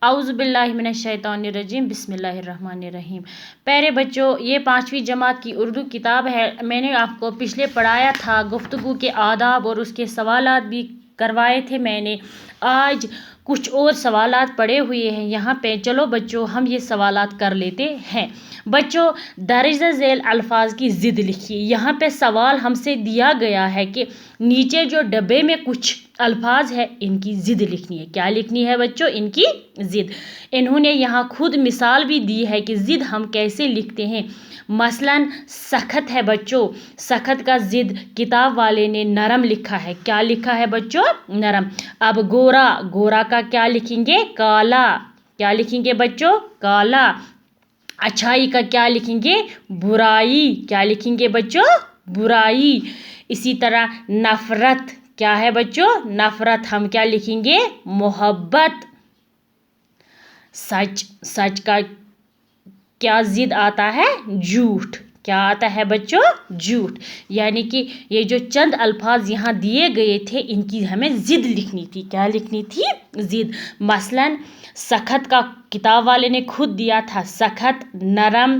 اعوذ باللہ من الشیطان الرجیم بسم اللہ الرحمن الرحیم۔ پیارے بچوں، یہ 5ویں جماعت کی اردو کتاب ہے۔ میں نے آپ کو پچھلے پڑھایا تھا گفتگو کے آداب اور اس کے سوالات بھی کروائے تھے میں نے۔ آج کچھ اور سوالات پڑے ہوئے ہیں یہاں پہ، چلو بچوں ہم یہ سوالات کر لیتے ہیں۔ بچوں، درجہ ذیل الفاظ کی ضد لکھیے۔ یہاں پہ سوال ہم سے دیا گیا ہے کہ نیچے جو ڈبے میں کچھ الفاظ ہے ان کی ضد لکھنی ہے۔ کیا لکھنی ہے بچوں؟ ان کی ضد۔ انہوں نے یہاں خود مثال بھی دی ہے کہ ضد ہم کیسے لکھتے ہیں۔ مثلاً سخت ہے بچوں، سخت کا ضد کتاب والے نے نرم لکھا ہے۔ کیا لکھا ہے بچوں؟ نرم۔ اب گورا، گورا کا کیا لکھیں گے؟ کالا۔ کیا لکھیں گے بچوں؟ کالا۔ اچھائی کا کیا لکھیں گے؟ برائی۔ کیا لکھیں گے بچوں؟ برائی۔ اسی طرح نفرت، کیا ہے بچوں؟ نفرت ہم کیا لکھیں گے؟ محبت۔ سچ، سچ کا کیا ضد آتا ہے؟ جھوٹ۔ کیا آتا ہے بچوں؟ جھوٹ۔ یعنی کہ یہ جو چند الفاظ یہاں دیے گئے تھے ان کی ہمیں ضد لکھنی تھی۔ کیا لکھنی تھی؟ ضد۔ مثلاً سخت کا کتاب والے نے خود دیا تھا، سخت، نرم،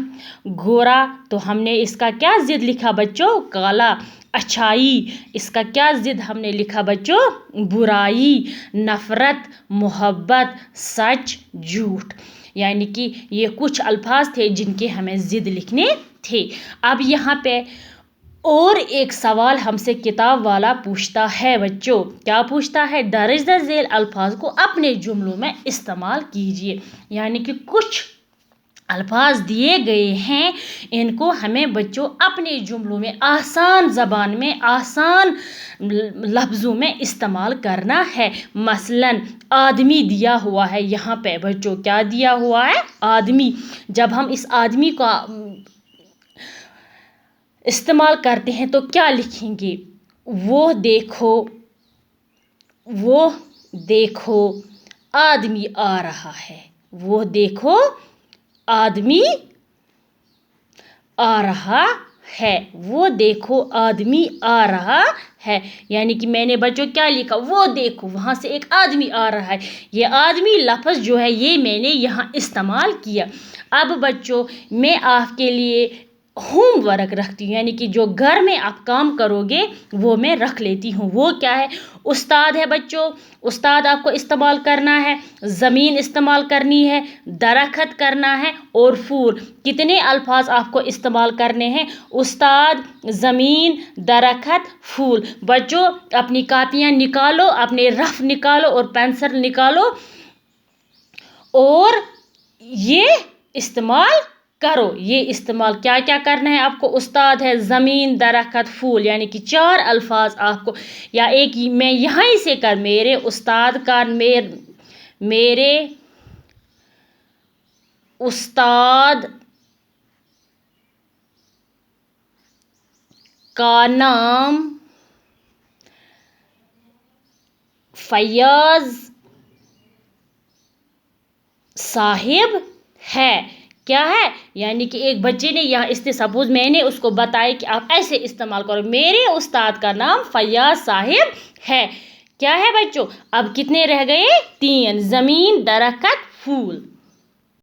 گورا، تو ہم نے اس کا کیا ضد لکھا بچوں؟ کالا۔ اچھائی، اس کا کیا ضد ہم نے لکھا بچوں؟ برائی۔ نفرت، محبت، سچ، جھوٹ۔ یعنی کہ یہ کچھ الفاظ تھے جن کے ہمیں ضد لکھنے تھے۔ اب یہاں پہ اور ایک سوال ہم سے کتاب والا پوچھتا ہے بچوں۔ کیا پوچھتا ہے؟ درجہ ذیل الفاظ کو اپنے جملوں میں استعمال کیجیے۔ یعنی کہ کچھ الفاظ دیے گئے ہیں، ان کو ہمیں بچوں اپنے جملوں میں آسان زبان میں، آسان لفظوں میں استعمال کرنا ہے۔ مثلاً آدمی دیا ہوا ہے یہاں پہ بچوں۔ کیا دیا ہوا ہے؟ آدمی۔ جب ہم اس آدمی کا استعمال کرتے ہیں تو کیا لکھیں گے؟ وہ دیکھو، وہ دیکھو آدمی آ رہا ہے۔ وہ دیکھو آدمی آ رہا ہے۔ وہ دیکھو آدمی آ رہا ہے۔ یعنی کہ میں نے بچوں کیا لکھا؟ وہ دیکھو، وہاں سے ایک آدمی آ رہا ہے۔ یہ آدمی لفظ جو ہے یہ میں نے یہاں استعمال کیا۔ اب بچوں میں آپ کے لیے ہوم ورک رکھتی ہوں، یعنی کہ جو گھر میں آپ کام کرو گے وہ میں رکھ لیتی ہوں۔ وہ کیا ہے؟ استاد ہے بچوں، استاد آپ کو استعمال کرنا ہے، زمین استعمال کرنی ہے، درخت کرنا ہے اور پھول۔ کتنے الفاظ آپ کو استعمال کرنے ہیں؟ استاد، زمین، درخت، پھول۔ بچوں اپنی کاپیاں نکالو، اپنے رف نکالو اور پینسل نکالو اور یہ استعمال کرو۔ یہ استعمال کیا کیا کرنا ہے آپ کو؟ استاد ہے، زمین، درخت، پھول، یعنی کہ 4 الفاظ آپ کو، یا ایک میں یہاں ہی سے کر، میرے استاد کا، میرے استاد کا نام فیاض صاحب ہے۔ کیا ہے؟ یعنی کہ ایک بچے نے یہاں سپوز میں نے اس کو بتایا کہ آپ ایسے استعمال کرو، میرے استاد کا نام فیاض صاحب ہے۔ کیا ہے بچوں؟ اب کتنے رہ گئے؟ 3، زمین، درخت، پھول۔